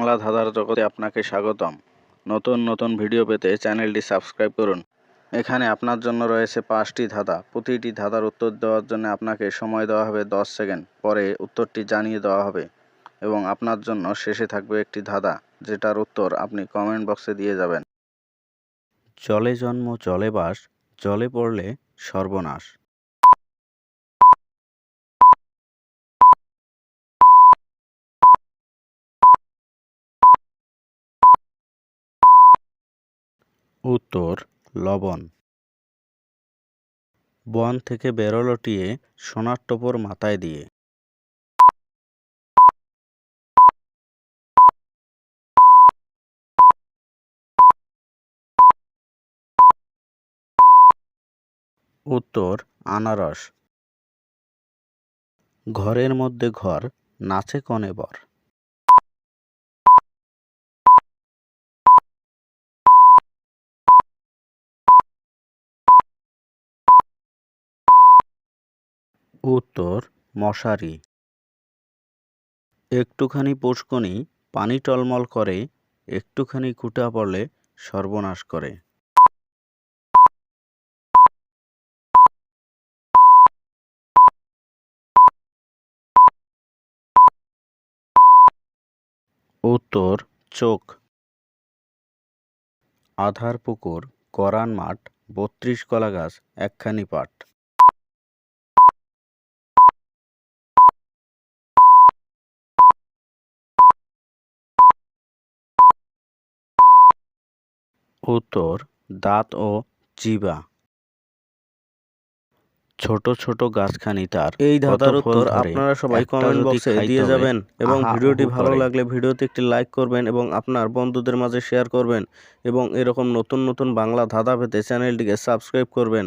বাংলা ধাঁধার জগতে আপনাকে স্বাগতম। নতুন নতুন ভিডিও পেতে চ্যানেলটি সাবস্ক্রাইব করুন। এখানে আপনার জন্য রয়েছে 5টি ধাঁধা। প্রতিটি ধাঁধার উত্তর দেওয়ার জন্য আপনাকে সময় দেওয়া হবে 10 সেকেন্ড। পরে উত্তরটি জানিয়ে দেওয়া হবে এবং আপনার জন্য শেষে থাকবে একটি ধাঁধা, যেটার উত্তর আপনি কমেন্ট বক্সে দিয়ে যাবেন। জলে জন্ম জলে বাস, জলে পড়লে সর্বনাশ। উত্তর লবণ। বন থেকে বেরোলো টিয়ে, সোনার টোপর মাথায় দিয়ে। উত্তর আনারস। ঘরের মধ্যে ঘর, নাচে কনে বর। উত্তর মশারি। একটুখানি পুষ্কনি, পানি টলমল করে, একটুখানি কুটা পড়লে সর্বনাশ করে। উত্তর চোখ। আধার পুকুর, করান মাঠ, 32 কলা গাছ, একখানি পাট। উত্তর দাঁত ও জিহ্বা। ছোট ছোট গাছখানি তার, এই ধাঁধার উত্তর আপনারা সবাই কমেন্ট বক্সে দিয়ে যাবেন এবং ভিডিওটি ভালো লাগলে ভিডিওতে একটি লাইক করবেন এবং আপনার বন্ধুদের মাঝে শেয়ার করবেন এবং এরকম নতুন নতুন বাংলা ধাঁধা পেতে চ্যানেলটিকে সাবস্ক্রাইব করবেন।